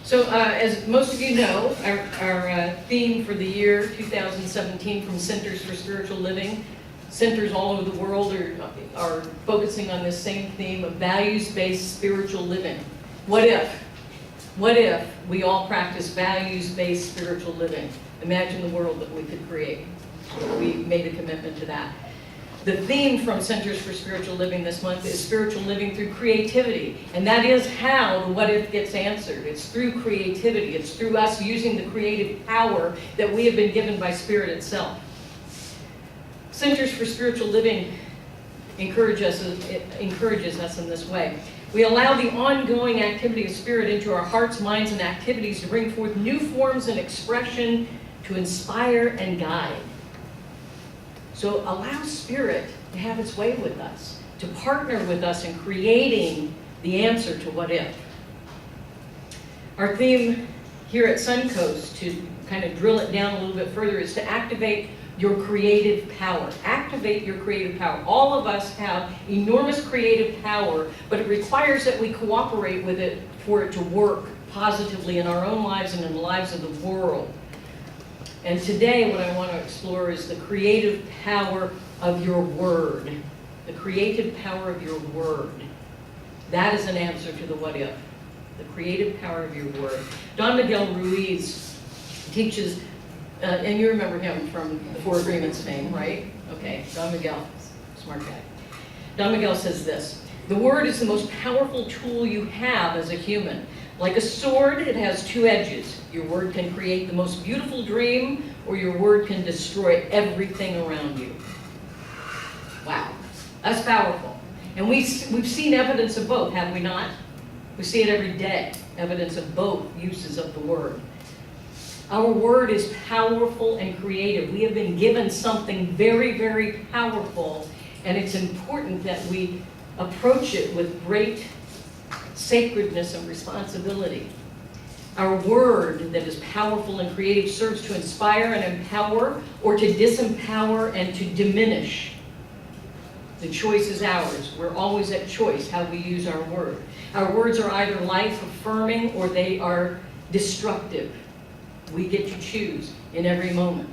So as most of you know, our theme for the year 2017 from Centers for Spiritual Living, centers all over the world are focusing on this same theme of values-based spiritual living. What if we all practice values-based spiritual living? Imagine the world that we could create. We made a commitment to that. The theme from Centers for Spiritual Living this month is spiritual living through creativity. And that is how the what if gets answered. It's through creativity. It's through us using the creative power that we have been given by Spirit itself. Centers for Spiritual Living encourages us in this way. We allow the ongoing activity of Spirit into our hearts, minds, and activities to bring forth new forms and expression to inspire and guide. So allow Spirit to have its way with us, to partner with us in creating the answer to what if. Our theme here at Suncoast, to kind of drill it down a little bit further, is to activate your creative power. Activate your creative power. All of us have enormous creative power, but it requires that we cooperate with it for it to work positively in our own lives and in the lives of the world. And today what I want to explore is the creative power of your word. The creative power of your word. That is an answer to the what if. The creative power of your word. Don Miguel Ruiz teaches, and you remember him from the Four Agreements fame, right? Okay, Don Miguel, smart guy. Don Miguel says this: the word is the most powerful tool you have as a human. Like a sword, it has two edges. Your word can create the most beautiful dream, or your word can destroy everything around you. Wow, that's powerful. And we've seen evidence of both, have we not? We see it every day, evidence of both uses of the word. Our word is powerful and creative. We have been given something very, very powerful, and it's important that we approach it with great sacredness and responsibility. Our word that is powerful and creative serves to inspire and empower, or to disempower and to diminish. The choice is ours. We're always at choice how we use our word. Our words are either life-affirming or they are destructive. We get to choose in every moment.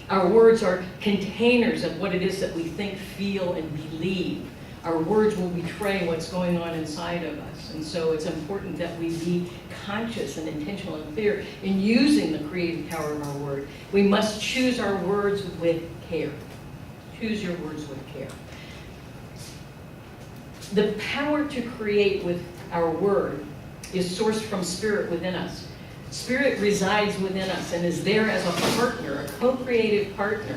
Our words are containers of what it is that we think, feel, and believe. Our words will betray what's going on inside of us. And so it's important that we be conscious and intentional and clear in using the creative power of our word. We must choose our words with care. Choose your words with care. The power to create with our word is sourced from Spirit within us. Spirit resides within us and is there as a partner, a co-creative partner.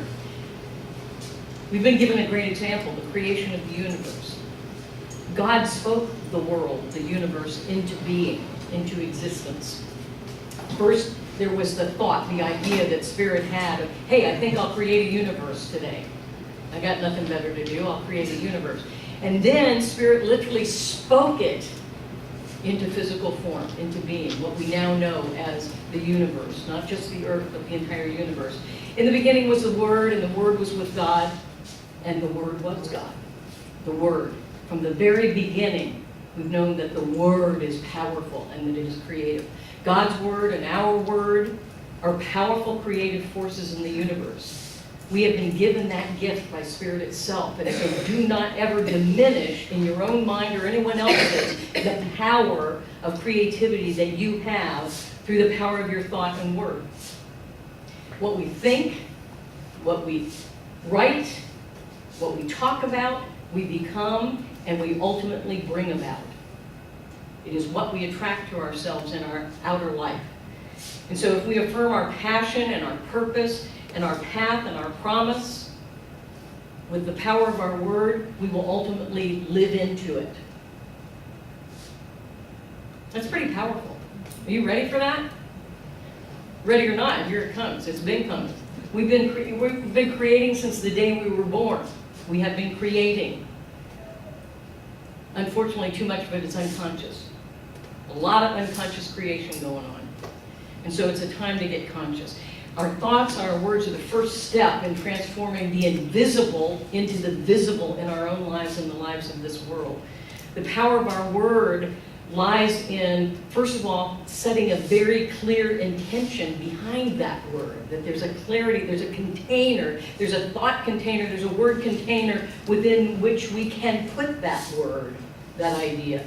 We've been given a great example, the creation of the universe. God spoke the world, the universe, into being, into existence. First, there was the thought, the idea that Spirit had of, hey, I think I'll create a universe today. I got nothing better to do, I'll create a universe. And then Spirit literally spoke it into physical form, into being, what we now know as the universe, not just the earth, but the entire universe. In the beginning was the Word, and the Word was with God, and the Word was God. The Word. From the very beginning, we've known that the Word is powerful and that it is creative. God's Word and our Word are powerful creative forces in the universe. We have been given that gift by Spirit itself, and so do not ever diminish in your own mind or anyone else's the power of creativity that you have through the power of your thought and word. What we think, what we write, what we talk about, we become, and we ultimately bring about. It is what we attract to ourselves in our outer life. And so if we affirm our passion and our purpose and our path and our promise with the power of our word, we will ultimately live into it. That's pretty powerful. Are you ready for that? Ready or not, here it comes. It's been coming. We've been creating since the day we were born. We have been creating. Unfortunately, too much of it is unconscious. A lot of unconscious creation going on. And so it's a time to get conscious. Our thoughts, our words are the first step in transforming the invisible into the visible in our own lives and the lives of this world. The power of our word lies in, first of all, setting a very clear intention behind that word, that there's a clarity, there's a container, there's a thought container, there's a word container within which we can put that word, that idea.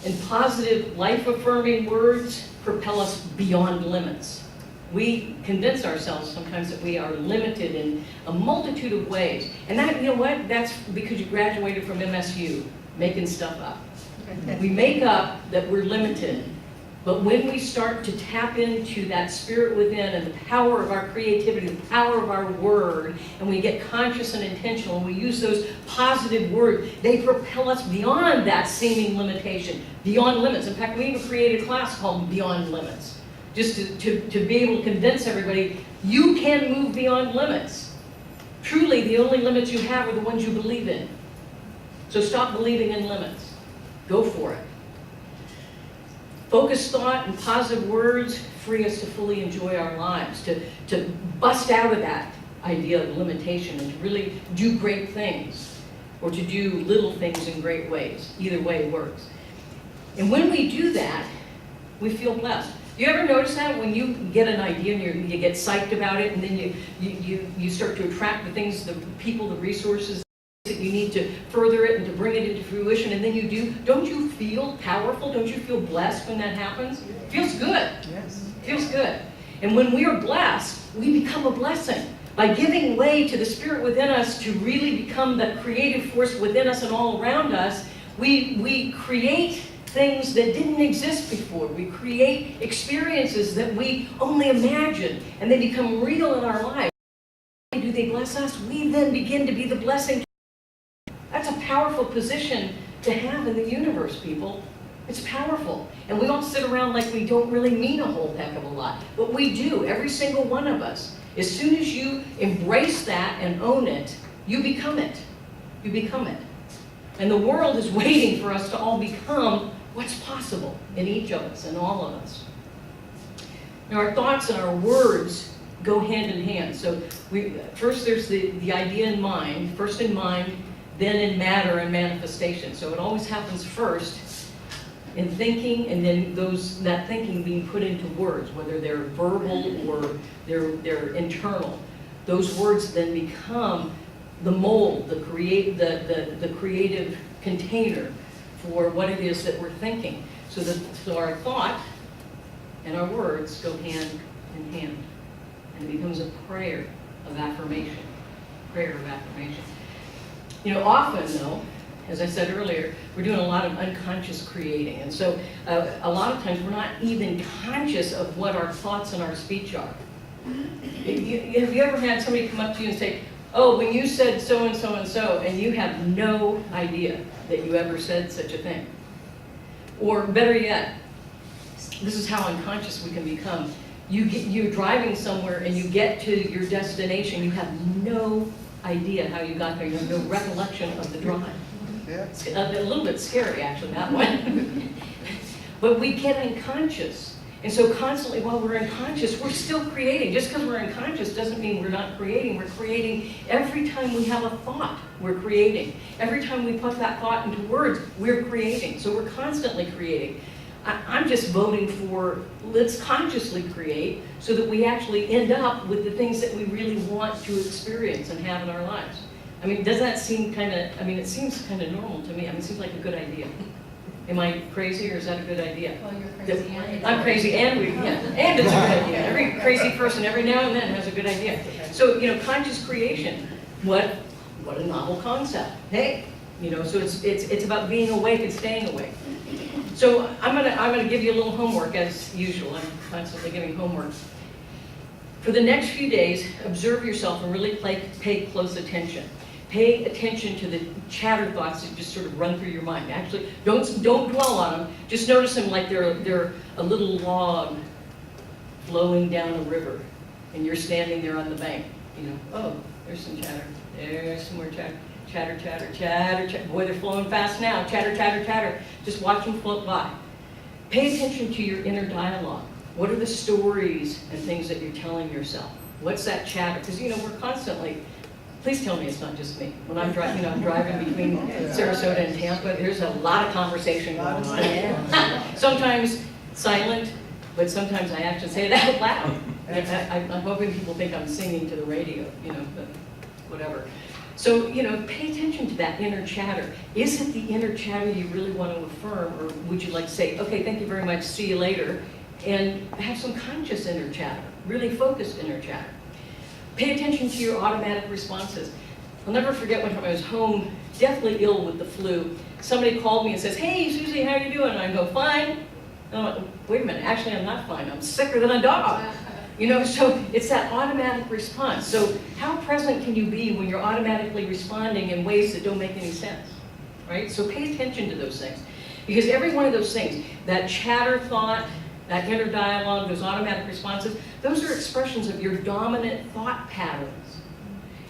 And positive, life-affirming words propel us beyond limits. We convince ourselves sometimes that we are limited in a multitude of ways. And that, you know what, that's because you graduated from MSU, making stuff up. We make up that we're limited, but when we start to tap into that spirit within and the power of our creativity, the power of our word, and we get conscious and intentional, and we use those positive words, they propel us beyond that seeming limitation, beyond limits. In fact, we even created a class called Beyond Limits, just to be able to convince everybody, you can move beyond limits. Truly, the only limits you have are the ones you believe in. So stop believing in limits. Go for it. Focused thought and positive words free us to fully enjoy our lives, to bust out of that idea of limitation and to really do great things, or to do little things in great ways. Either way works. And when we do that, we feel blessed. You ever notice that when you get an idea and you get psyched about it, and then you start to attract the things, the people, the resources that you need to further it and to bring it into fruition, and then you do, don't you feel powerful? Don't you feel blessed when that happens? It feels good. Yes. It feels good. And when we are blessed, we become a blessing. By giving way to the spirit within us to really become the creative force within us and all around us, we create things that didn't exist before. We create experiences that we only imagine, and they become real in our lives. Do they bless us? We then begin to be the blessing. That's a powerful position to have in the universe, people. It's powerful. And we all sit around like we don't really mean a whole heck of a lot. But we do, every single one of us. As soon as you embrace that and own it, you become it. You become it. And the world is waiting for us to all become what's possible in each of us and all of us. Now, our thoughts and our words go hand in hand. So first there's the idea in mind, first in mind, then in matter and manifestation. So it always happens first in thinking, and then that thinking being put into words, whether they're verbal or they're internal. Those words then become the mold, the creative container for what it is that we're thinking. So our thought and our words go hand in hand, and it becomes a prayer of affirmation. Prayer of affirmation. You know, often though, as I said earlier, we're doing a lot of unconscious creating. And so a lot of times we're not even conscious of what our thoughts and our speech are. Have you ever had somebody come up to you and say, oh, when you said so and so and so, and you have no idea that you ever said such a thing? Or better yet, this is how unconscious we can become. You're driving somewhere and you get to your destination, you have no idea how you got there, you have no recollection of the drive. Yeah. It's a little bit scary, actually, that one. But we get unconscious. And so constantly while we're unconscious, we're still creating. Just because we're unconscious doesn't mean we're not creating. We're creating every time we have a thought, we're creating. Every time we put that thought into words, we're creating. So we're constantly creating. I'm just voting for, let's consciously create so that we actually end up with the things that we really want to experience and have in our lives. I mean, doesn't that seem kind of, it seems kind of normal to me. It seems like a good idea. Am I crazy, or is that a good idea? Well, you're crazy and I'm crazy and and it's a good idea. Every crazy person every now and then has a good idea. So, conscious creation, what a novel concept. Hey, so it's about being awake and staying awake. So I'm gonna give you a little homework as usual. I'm constantly giving homework. For the next few days, observe yourself and really pay close attention. Pay attention to the chatter thoughts that just sort of run through your mind. Actually, don't dwell on them. Just notice them like they're a little log flowing down a river, and you're standing there on the bank. Oh, there's some chatter. There's some more chatter. Chatter, chatter, chatter, chatter. Boy, they're flowing fast now. Chatter, chatter, chatter. Just watch them float by. Pay attention to your inner dialogue. What are the stories and things that you're telling yourself? What's that chatter? Because, we're constantly Please tell me it's not just me. When I'm driving, I'm driving between Sarasota and Tampa, there's a lot of conversation going on. Sometimes silent, but sometimes I actually say it out loud. I'm hoping people think I'm singing to the radio, but whatever. So, pay attention to that inner chatter. Is it the inner chatter you really want to affirm, or would you like to say, okay, thank you very much, see you later, and have some conscious inner chatter, really focused inner chatter? Pay attention to your automatic responses. I'll never forget one time I was home, deathly ill with the flu. Somebody called me and says, hey, Suzi, how are you doing? And I go, fine. And I'm like, wait a minute, actually I'm not fine. I'm sicker than a dog. So it's that automatic response. So how present can you be when you're automatically responding in ways that don't make any sense, right? So pay attention to those things. Because every one of those things, that chatter thought, that inner dialogue, those automatic responses, those are expressions of your dominant thought patterns.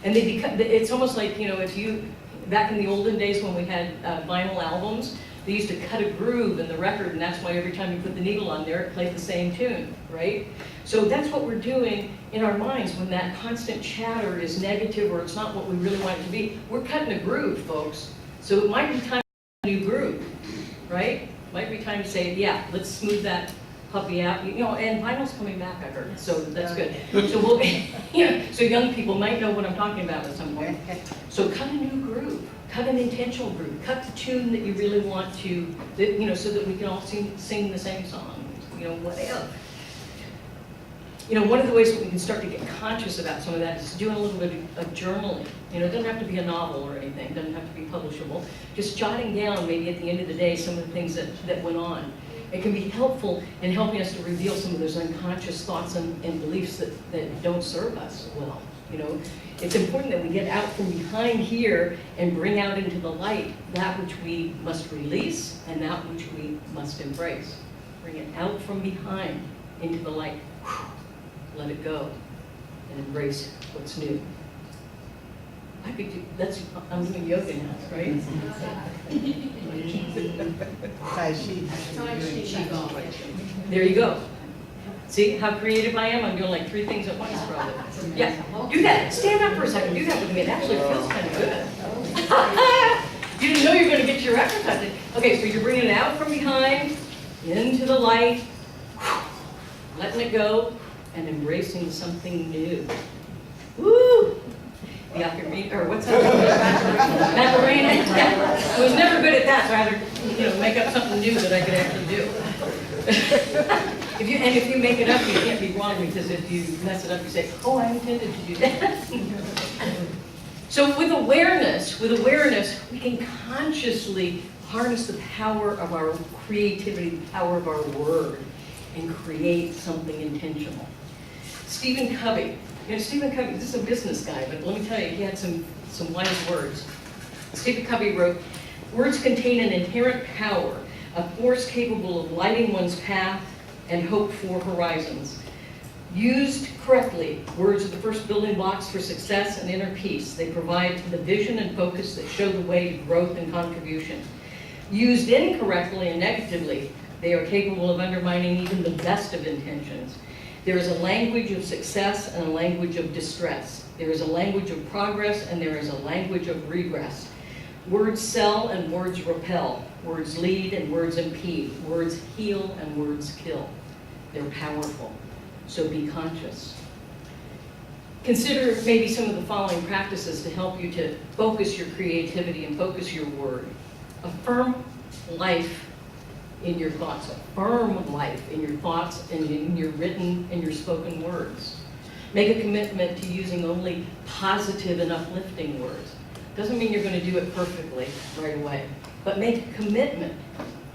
And they become, it's almost like, if you, back in the olden days when we had vinyl albums, they used to cut a groove in the record, and that's why every time you put the needle on there, it played the same tune, right? So that's what we're doing in our minds when that constant chatter is negative or it's not what we really want it to be. We're cutting a groove, folks. So it might be time for a new groove, right? Might be time to say, yeah, let's smooth that puppy out, and vinyl's coming back, I heard, so that's good. So we'll, so young people might know what I'm talking about at some point. So cut a new groove, cut an intentional groove, cut the tune that you really want to, so that we can all sing the same song, whatever. One of the ways that we can start to get conscious about some of that is doing a little bit of journaling. It doesn't have to be a novel or anything, it doesn't have to be publishable. Just jotting down, maybe at the end of the day, some of the things that went on. It can be helpful in helping us to reveal some of those unconscious thoughts and beliefs that don't serve us well. It's important that we get out from behind here and bring out into the light that which we must release and that which we must embrace. Bring it out from behind into the light. Let it go and embrace what's new. I'm doing yoga now, right? There you go. See how creative I am? I'm doing like 3 things at once, probably. Yeah, do that. Stand up for a second. Do that with me. It actually feels kind of good. You didn't know you were going to get your exercise. Okay, so you're bringing it out from behind, into the light, letting it go, and embracing something new. Woo! The ocarina, or what's that? Macarena. I was never good at that, so I had to, make up something new that I could actually do. If you make it up, you can't be wrong, because if you mess it up, you say, oh, I intended to do that. So with awareness, we can consciously harness the power of our creativity, the power of our word, and create something intentional. Stephen Covey. Stephen Covey, this is a business guy, but let me tell you, he had some wise words. Stephen Covey wrote, words contain an inherent power, a force capable of lighting one's path and hope for horizons. Used correctly, words are the first building blocks for success and inner peace. They provide the vision and focus that show the way to growth and contribution. Used incorrectly and negatively, they are capable of undermining even the best of intentions. There is a language of success and a language of distress. There is a language of progress and there is a language of regress. Words sell and words repel. Words lead and words impede. Words heal and words kill. They're powerful. So be conscious. Consider maybe some of the following practices to help you to focus your creativity and focus your word. Affirm life in your thoughts. Affirm life in your thoughts and in your written and your spoken words. Make a commitment to using only positive and uplifting words. Doesn't mean you're going to do it perfectly right away, but make a commitment.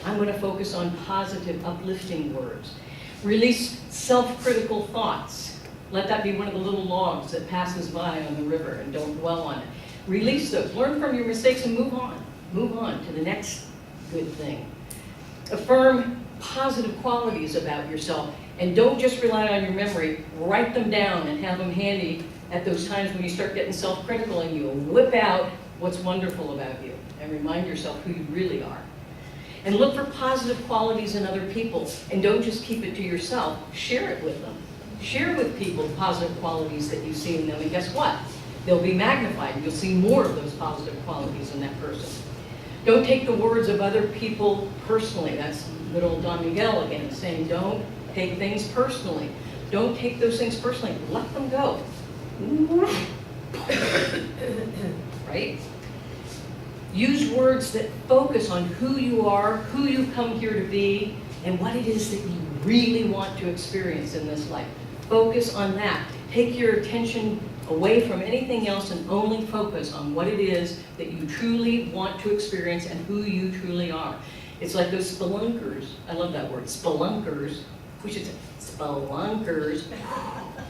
I'm going to focus on positive, uplifting words. Release self-critical thoughts. Let that be one of the little logs that passes by on the river, and don't dwell on it. Release those. Learn from your mistakes and move on. Move on to the next good thing. Affirm positive qualities about yourself, and don't just rely on your memory. Write them down and have them handy at those times when you start getting self-critical, and you whip out what's wonderful about you and remind yourself who you really are. And look for positive qualities in other people, and don't just keep it to yourself. Share it with them. Share with people positive qualities that you see in them, and guess what? they'll be magnified. You'll see more of those positive qualities in that person. Don't take the words of other people personally. That's good old Don Miguel again, saying don't take things personally. Don't take those things personally. Let them go. Right? Use words that focus on who you are, who you've come here to be, and what it is that you really want to experience in this life. Focus on that. Take your attention away from anything else and only focus on what it is that you truly want to experience and who you truly are. It's like those spelunkers. I love that word, spelunkers. We should say spelunkers.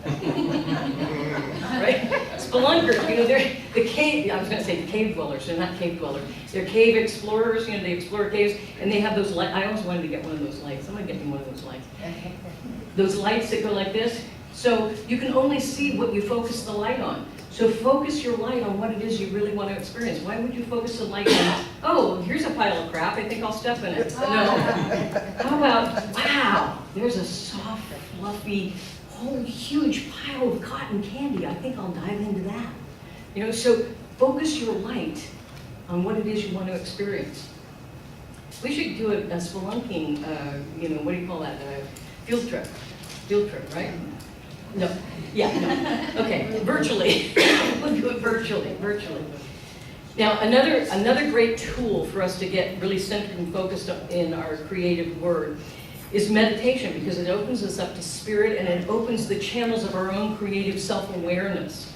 Right? Spelunkers, you know, they're the cave, I was going to say cave dwellers, they're not cave dwellers. They're cave explorers, you know, they explore caves, and they have those lights. I always wanted to get one of those lights. Somebody get me one of those lights. Those lights that go like this. So you can only see what you focus the light on. So focus your light on what it is you really want to experience. Why would you focus the light on, oh, here's a pile of crap, I think I'll step in it. No. How about, wow, there's a soft, fluffy, whole huge pile of cotton candy. I think I'll dive into that. You know, so focus your light on what it is you want to experience. We should do a spelunking, you know, what do you call that? Field trip. Field trip, right? No. Yeah, no. Okay, virtually. We'll do it virtually. Now, another great tool for us to get really centered and focused in our creative word is meditation, because it opens us up to spirit and it opens the channels of our own creative self-awareness.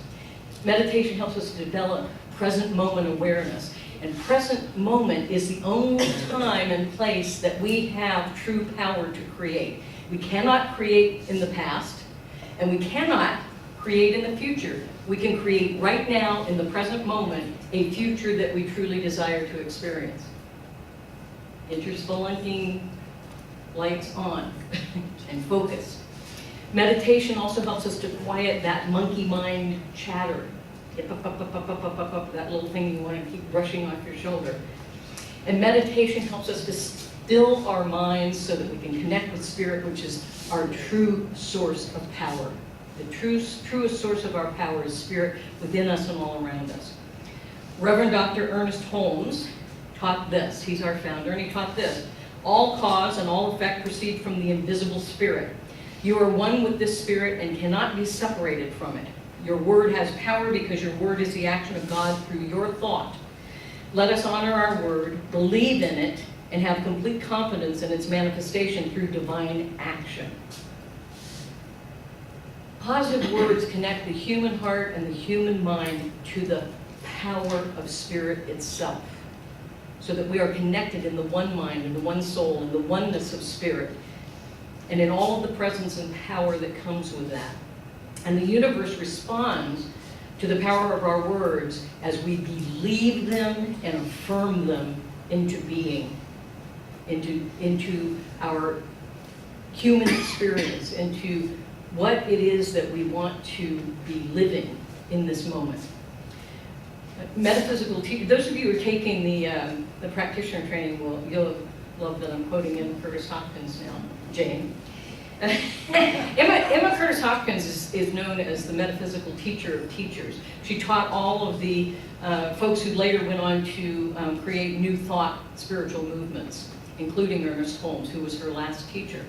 Meditation helps us develop present moment awareness. And present moment is the only time and place that we have true power to create. We cannot create in the past, and we cannot create in the future. We can create right now in the present moment a future that we truly desire to experience. Get your spelunking lights on and focus. Meditation also helps us to quiet that monkey mind chatter. That little thing you want to keep brushing off your shoulder. And meditation helps us to still our minds so that we can connect with spirit, which is our true source of power. The truest source of our power is spirit within us and all around us. Reverend Dr. Ernest Holmes taught this. He's our founder, and he taught this. All cause and all effect proceed from the invisible spirit. You are one with this spirit and cannot be separated from it. Your word has power because your word is the action of God through your thought. Let us honor our word, believe in it, and have complete confidence in its manifestation through divine action. Positive words connect the human heart and the human mind to the power of spirit itself, so that we are connected in the one mind and the one soul and the oneness of spirit, and in all of the presence and power that comes with that. And the universe responds to the power of our words as we believe them and affirm them into being, into our human experience, into what it is that we want to be living in this moment. Metaphysical teacher, those of you who are taking the practitioner training, you'll love that I'm quoting Emma Curtis Hopkins now, Jane. Emma Curtis Hopkins is known as the metaphysical teacher of teachers. She taught all of the folks who later went on to create New Thought spiritual movements, including Ernest Holmes, who was her last teacher.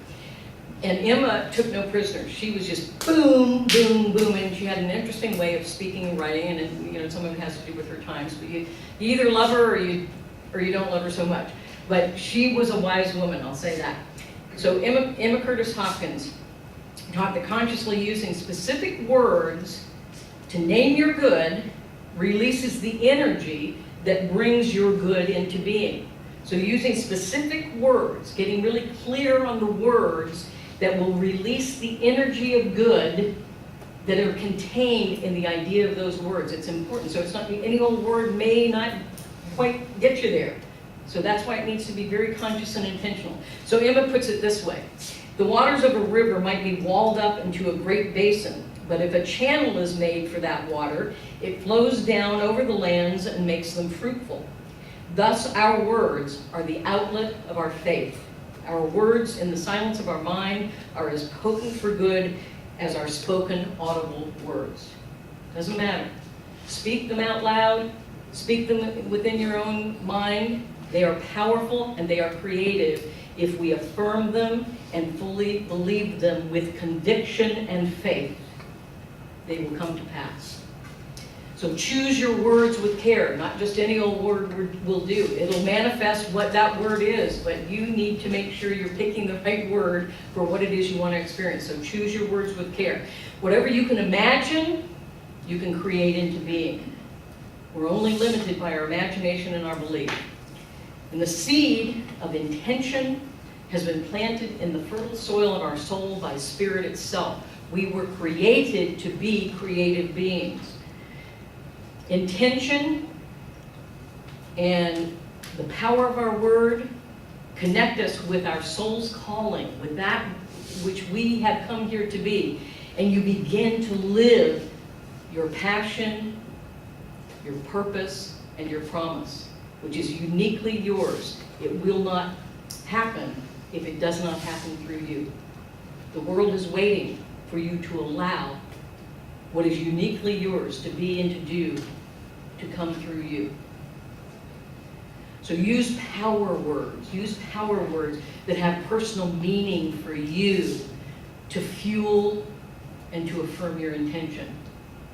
And Emma took no prisoners. She was just boom, boom, boom, and she had an interesting way of speaking and writing, and you know, some of it has to do with her times. But you either love her or you don't love her so much. But she was a wise woman, I'll say that. So Emma Curtis Hopkins taught that consciously using specific words to name your good releases the energy that brings your good into being. So using specific words, getting really clear on the words that will release the energy of good that are contained in the idea of those words. It's important. So it's not, any old word may not quite get you there. So that's why it needs to be very conscious and intentional. So Emma puts it this way. The waters of a river might be walled up into a great basin, but if a channel is made for that water, it flows down over the lands and makes them fruitful. Thus our words are the outlet of our faith. Our words in the silence of our mind are as potent for good as our spoken, audible words. Doesn't matter. Speak them out loud, speak them within your own mind. They are powerful and they are creative if we affirm them and fully believe them with conviction and faith. They will come to pass. So choose your words with care. Not just any old word will do. It'll manifest what that word is, but you need to make sure you're picking the right word for what it is you want to experience. So choose your words with care. Whatever you can imagine, you can create into being. We're only limited by our imagination and our belief. And the seed of intention has been planted in the fertile soil of our soul by Spirit itself. We were created to be creative beings. Intention and the power of our word connect us with our soul's calling, with that which we have come here to be. And you begin to live your passion, your purpose, and your promise, which is uniquely yours. It will not happen if it does not happen through you. The world is waiting for you to allow what is uniquely yours to be and to do to come through you. So use power words that have personal meaning for you to fuel and to affirm your intention.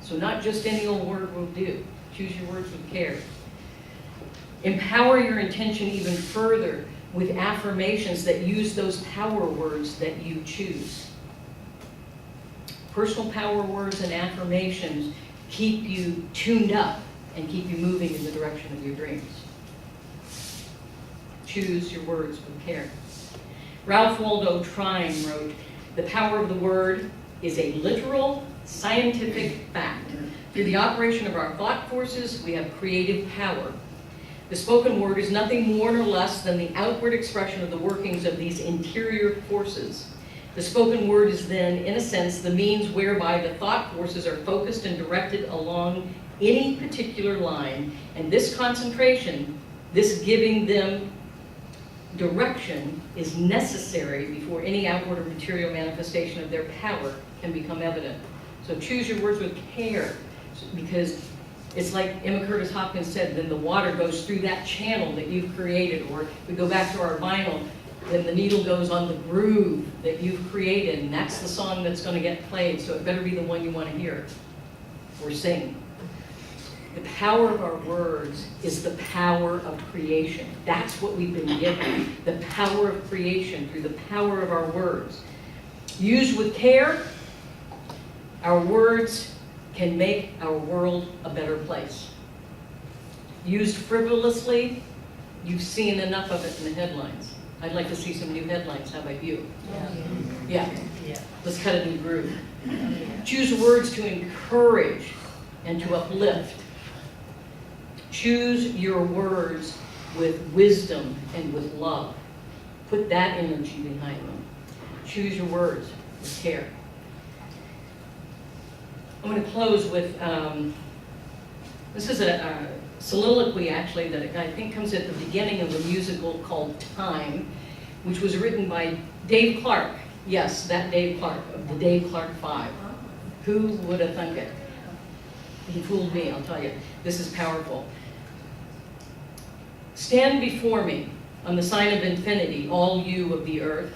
So not just any old word will do. Choose your words with care. Empower your intention even further with affirmations that use those power words that you choose. Personal power words and affirmations keep you tuned up and keep you moving in the direction of your dreams. Choose your words with care. Ralph Waldo Trine wrote, "The power of the word is a literal, scientific fact. Through the operation of our thought forces, we have creative power. The spoken word is nothing more nor less than the outward expression of the workings of these interior forces. The spoken word is then, in a sense, the means whereby the thought forces are focused and directed along any particular line, and this concentration, this giving them direction, is necessary before any outward or material manifestation of their power can become evident." So choose your words with care, because it's like Emma Curtis Hopkins said, then the water goes through that channel that you've created. Or we go back to our vinyl, then the needle goes on the groove that you've created, and that's the song that's going to get played, so it better be the one you want to hear or sing. The power of our words is the power of creation. That's what we've been given, the power of creation through the power of our words. Used with care, our words can make our world a better place. Used frivolously, you've seen enough of it in the headlines. I'd like to see some new headlines. How about you? Yeah. Let's cut a new groove. Choose words to encourage and to uplift. Choose your words with wisdom and with love. Put that energy behind them. Choose your words with care. I'm going to close with, this is a soliloquy actually that I think comes at the beginning of a musical called Time, which was written by Dave Clark. Yes, that Dave Clark of the Dave Clark Five. Who would have thunk it? He fooled me, I'll tell you. This is powerful. "Stand before me on the sign of infinity, all you of the earth.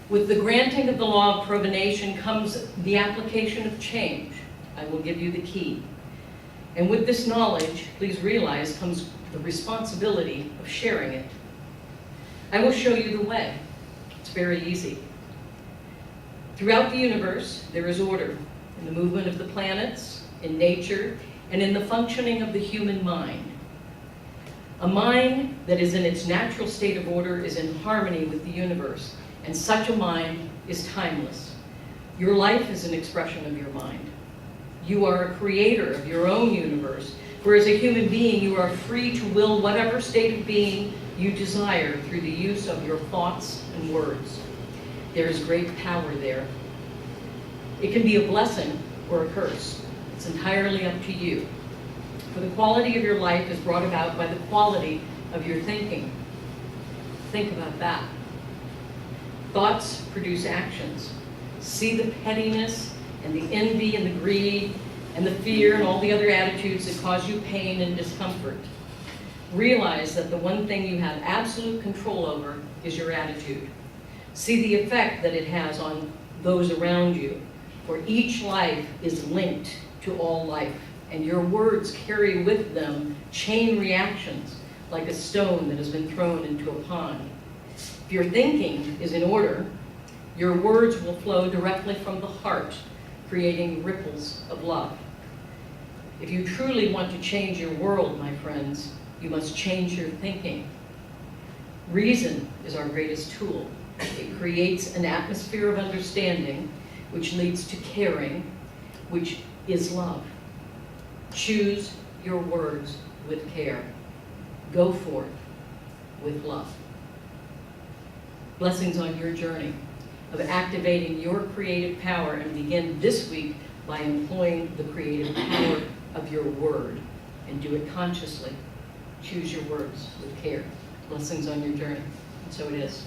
With the granting of the law of provenation comes the application of change. I will give you the key. And with this knowledge, please realize, comes the responsibility of sharing it. I will show you the way. It's very easy. Throughout the universe, there is order in the movement of the planets, in nature, and in the functioning of the human mind. A mind that is in its natural state of order is in harmony with the universe, and such a mind is timeless. Your life is an expression of your mind. You are a creator of your own universe, for as a human being, you are free to will whatever state of being you desire through the use of your thoughts and words. There is great power there. It can be a blessing or a curse. It's entirely up to you. For the quality of your life is brought about by the quality of your thinking. Think about that. Thoughts produce actions. See the pettiness and the envy and the greed and the fear and all the other attitudes that cause you pain and discomfort. Realize that the one thing you have absolute control over is your attitude. See the effect that it has on those around you, for each life is linked to all life, and your words carry with them chain reactions, like a stone that has been thrown into a pond. If your thinking is in order, your words will flow directly from the heart, creating ripples of love. If you truly want to change your world, my friends, you must change your thinking. Reason is our greatest tool. It creates an atmosphere of understanding, which leads to caring, which is love. Choose your words with care. Go forth with love. Blessings on your journey of activating your creative power, and begin this week by employing the creative power of your word, and do it consciously. Choose your words with care. Blessings on your journey. And so it is.